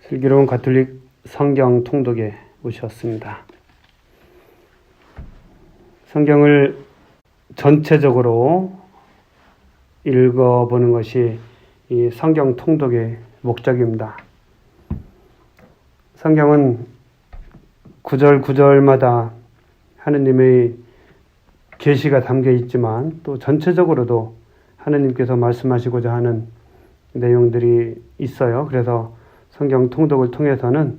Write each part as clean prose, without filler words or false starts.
슬기로운 가톨릭 성경 통독에 오셨습니다. 성경을 전체적으로 읽어보는 것이 이 성경 통독의 목적입니다. 성경은 구절 구절마다 하느님의 계시가 담겨 있지만 또 전체적으로도 하느님께서 말씀하시고자 하는 내용들이 있어요. 그래서 성경 통독을 통해서는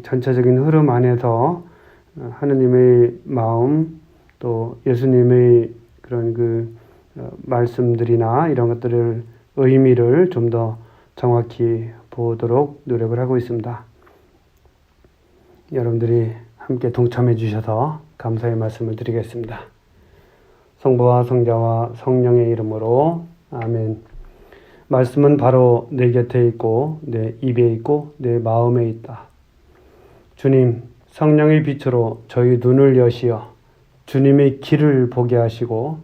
전체적인 흐름 안에서 하느님의 마음 또 예수님의 그런 말씀들이나 이런 것들을 의미를 좀 더 정확히 보도록 노력을 하고 있습니다. 여러분들이 함께 동참해 주셔서 감사의 말씀을 드리겠습니다. 성부와 성자와 성령의 이름으로 아멘. 말씀은 바로 내 곁에 있고 내 입에 있고 내 마음에 있다. 주님, 성령의 빛으로 저희 눈을 여시어 주님의 길을 보게 하시고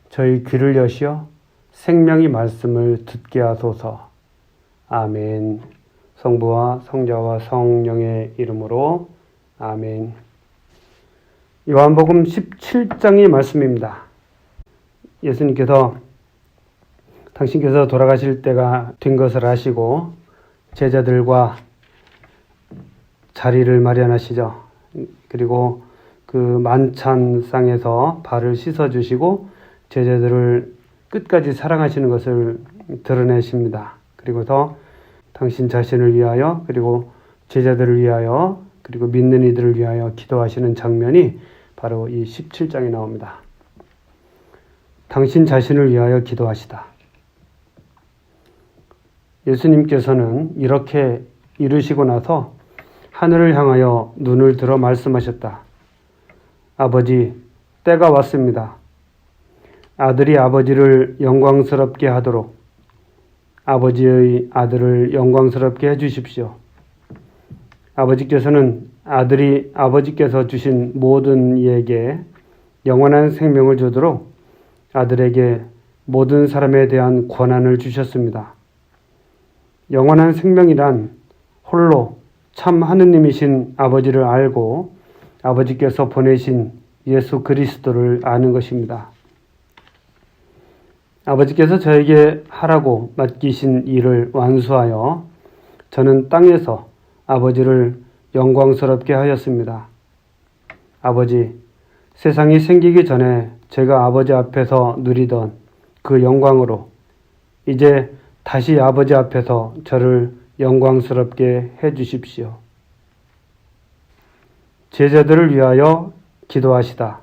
저희 귀를 여시어 생명의 말씀을 듣게 하소서. 아멘. 성부와 성자와 성령의 이름으로 아멘. 요한복음 17장의 말씀입니다. 예수님께서 당신께서 돌아가실 때가 된 것을 아시고 제자들과 자리를 마련하시죠. 그리고 그 만찬상에서 발을 씻어주시고 제자들을 끝까지 사랑하시는 것을 드러내십니다. 그리고서 당신 자신을 위하여 그리고 제자들을 위하여 그리고 믿는 이들을 위하여 기도하시는 장면이 바로 이 17장에 나옵니다. 당신 자신을 위하여 기도하시다. 예수님께서는 이렇게 이르시고 나서 하늘을 향하여 눈을 들어 말씀하셨다. 아버지, 때가 왔습니다. 아들이 아버지를 영광스럽게 하도록 아버지의 아들을 영광스럽게 해주십시오. 아버지께서는 아들이 아버지께서 주신 모든 이에게 영원한 생명을 주도록 아들에게 모든 사람에 대한 권한을 주셨습니다. 영원한 생명이란 홀로 참 하느님이신 아버지를 알고 아버지께서 보내신 예수 그리스도를 아는 것입니다. 아버지께서 저에게 하라고 맡기신 일을 완수하여 저는 땅에서 아버지를 영광스럽게 하였습니다. 아버지, 세상이 생기기 전에 제가 아버지 앞에서 누리던 그 영광으로 이제 다시 아버지 앞에서 저를 영광스럽게 해주십시오. 제자들을 위하여 기도하시다.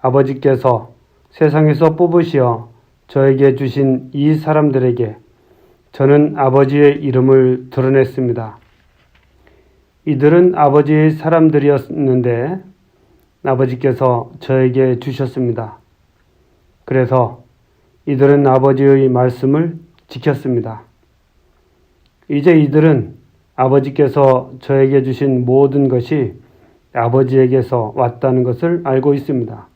아버지께서 세상에서 뽑으시어 저에게 주신 이 사람들에게 저는 아버지의 이름을 드러냈습니다. 이들은 아버지의 사람들이었는데 아버지께서 저에게 주셨습니다. 그래서 이들은 아버지의 말씀을 지켰습니다. 이제 이들은 아버지께서 저에게 주신 모든 것이 아버지에게서 왔다는 것을 알고 있습니다.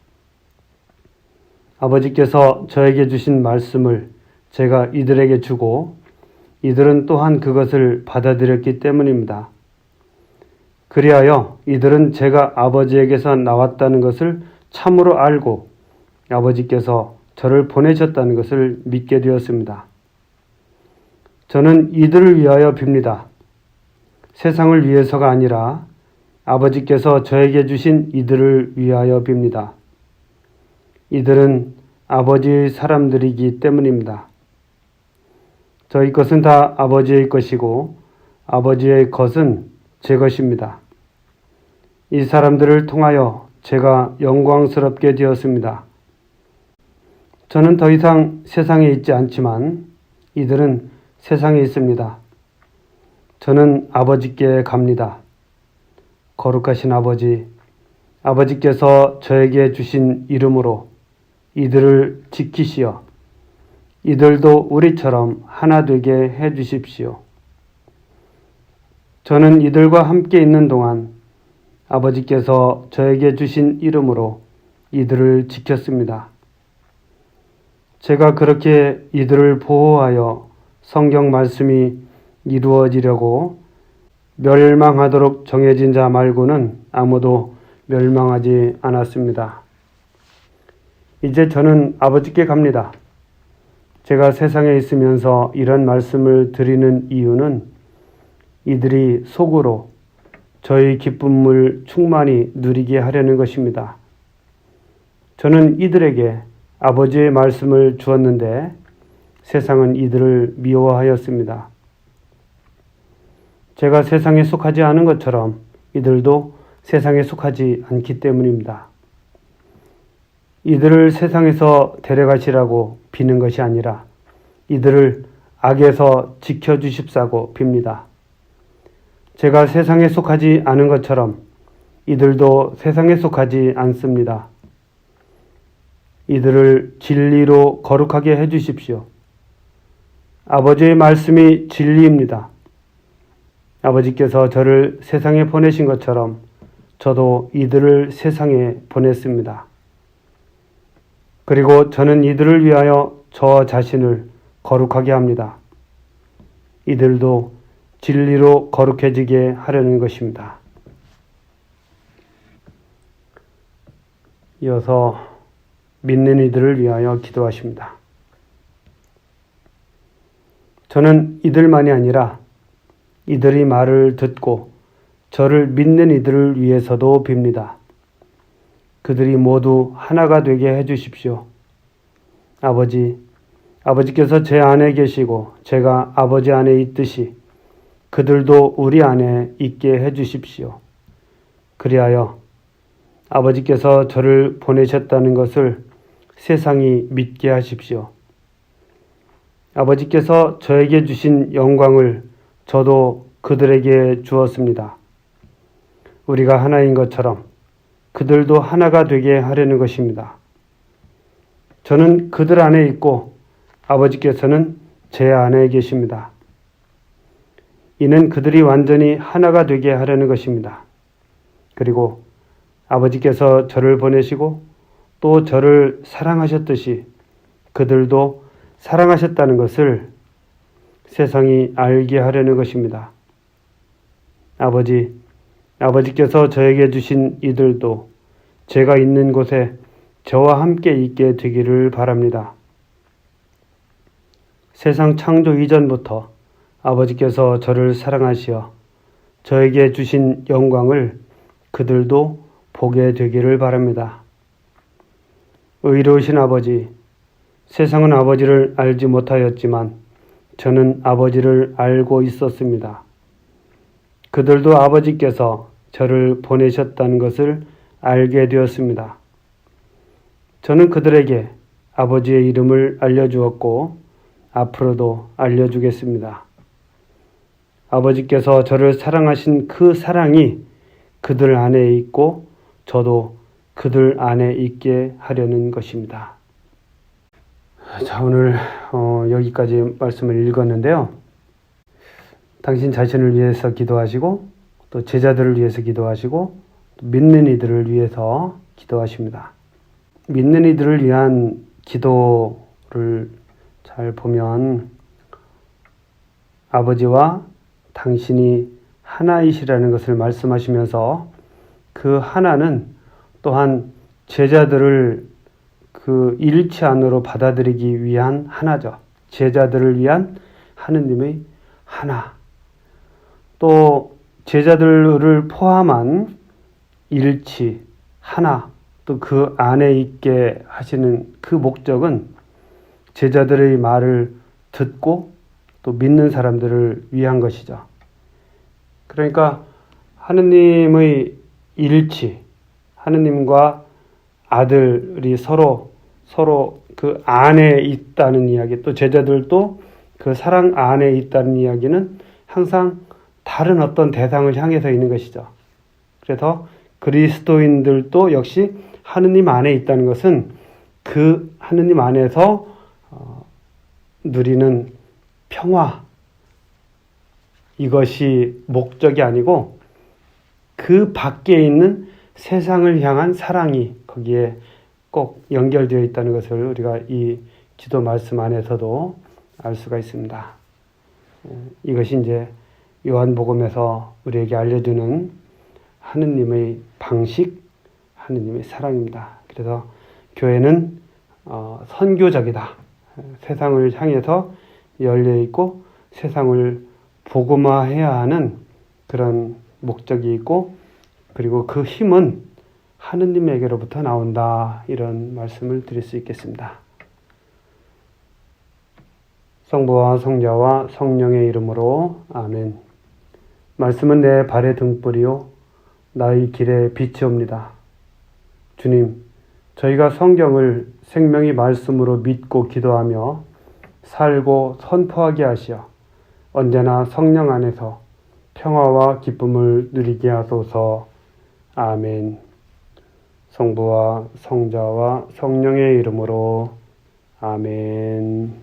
아버지께서 저에게 주신 말씀을 제가 이들에게 주고 이들은 또한 그것을 받아들였기 때문입니다. 그리하여 이들은 제가 아버지에게서 나왔다는 것을 참으로 알고 아버지께서 저를 보내셨다는 것을 믿게 되었습니다. 저는 이들을 위하여 빕니다. 세상을 위해서가 아니라 아버지께서 저에게 주신 이들을 위하여 빕니다. 이들은 아버지의 사람들이기 때문입니다. 저희 것은 다 아버지의 것이고 아버지의 것은 제 것입니다. 이 사람들을 통하여 제가 영광스럽게 되었습니다. 저는 더 이상 세상에 있지 않지만 이들은 세상에 있습니다. 저는 아버지께 갑니다. 거룩하신 아버지, 아버지께서 저에게 주신 이름으로 이들을 지키시어 이들도 우리처럼 하나 되게 해 주십시오. 저는 이들과 함께 있는 동안 아버지께서 저에게 주신 이름으로 이들을 지켰습니다. 제가 그렇게 이들을 보호하여 성경 말씀이 이루어지려고 멸망하도록 정해진 자 말고는 아무도 멸망하지 않았습니다. 이제 저는 아버지께 갑니다. 제가 세상에 있으면서 이런 말씀을 드리는 이유는 이들이 속으로 저의 기쁨을 충만히 누리게 하려는 것입니다. 저는 이들에게 아버지의 말씀을 주었는데 세상은 이들을 미워하였습니다. 제가 세상에 속하지 않은 것처럼 이들도 세상에 속하지 않기 때문입니다. 이들을 세상에서 데려가시라고 비는 것이 아니라 이들을 악에서 지켜주십사고 빕니다. 제가 세상에 속하지 않은 것처럼 이들도 세상에 속하지 않습니다. 이들을 진리로 거룩하게 해주십시오. 아버지의 말씀이 진리입니다. 아버지께서 저를 세상에 보내신 것처럼 저도 이들을 세상에 보냈습니다. 그리고 저는 이들을 위하여 저 자신을 거룩하게 합니다. 이들도 진리로 거룩해지게 하려는 것입니다. 이어서 믿는 이들을 위하여 기도하십니다. 저는 이들만이 아니라 이들이 말을 듣고 저를 믿는 이들을 위해서도 빕니다. 그들이 모두 하나가 되게 해주십시오. 아버지께서 제 안에 계시고 제가 아버지 안에 있듯이 그들도 우리 안에 있게 해주십시오. 그리하여 아버지께서 저를 보내셨다는 것을 세상이 믿게 하십시오. 아버지께서 저에게 주신 영광을 저도 그들에게 주었습니다. 우리가 하나인 것처럼 그들도 하나가 되게 하려는 것입니다. 저는 그들 안에 있고 아버지께서는 제 안에 계십니다. 이는 그들이 완전히 하나가 되게 하려는 것입니다. 그리고 아버지께서 저를 보내시고 또 저를 사랑하셨듯이 그들도 사랑하셨다는 것을 세상이 알게 하려는 것입니다. 아버지께서 저에게 주신 이들도 제가 있는 곳에 저와 함께 있게 되기를 바랍니다. 세상 창조 이전부터 아버지께서 저를 사랑하시어 저에게 주신 영광을 그들도 보게 되기를 바랍니다. 의로우신 아버지, 세상은 아버지를 알지 못하였지만 저는 아버지를 알고 있었습니다. 그들도 아버지께서 저를 보내셨다는 것을 알게 되었습니다. 저는 그들에게 아버지의 이름을 알려주었고 앞으로도 알려주겠습니다. 아버지께서 저를 사랑하신 그 사랑이 그들 안에 있고 저도 그들 안에 있게 하려는 것입니다. 자, 오늘 여기까지 말씀을 읽었는데요. 당신 자신을 위해서 기도하시고 또 제자들을 위해서 기도하시고 또 믿는 이들을 위해서 기도하십니다. 믿는 이들을 위한 기도를 잘 보면 아버지와 당신이 하나이시라는 것을 말씀하시면서 그 하나는 또한 제자들을 그 일치 안으로 받아들이기 위한 하나죠. 제자들을 위한 하느님의 하나. 또 제자들을 포함한 일치, 하나, 또 그 안에 있게 하시는 그 목적은 제자들의 말을 듣고 또 믿는 사람들을 위한 것이죠. 그러니까 하느님의 일치, 하느님과 아들이 서로 그 안에 있다는 이야기, 또 제자들도 그 사랑 안에 있다는 이야기는 항상 다른 어떤 대상을 향해서 있는 것이죠. 그래서 그리스도인들도 역시 하느님 안에 있다는 것은 그 하느님 안에서 누리는 평화, 이것이 목적이 아니고 그 밖에 있는 세상을 향한 사랑이 거기에 꼭 연결되어 있다는 것을 우리가 이 기도 말씀 안에서도 알 수가 있습니다. 이것이 이제 요한복음에서 우리에게 알려주는 하느님의 방식, 하느님의 사랑입니다. 그래서 교회는 선교적이다. 세상을 향해서 열려있고 세상을 복음화해야 하는 그런 목적이 있고, 그리고 그 힘은 하느님에게로부터 나온다. 이런 말씀을 드릴 수 있겠습니다. 성부와 성자와 성령의 이름으로 아멘. 말씀은 내 발의 등불이요 나의 길의 빛이옵니다. 주님, 저희가 성경을 생명의 말씀으로 믿고 기도하며 살고 선포하게 하시어 언제나 성령 안에서 평화와 기쁨을 누리게 하소서. 아멘. 성부와 성자와 성령의 이름으로 아멘.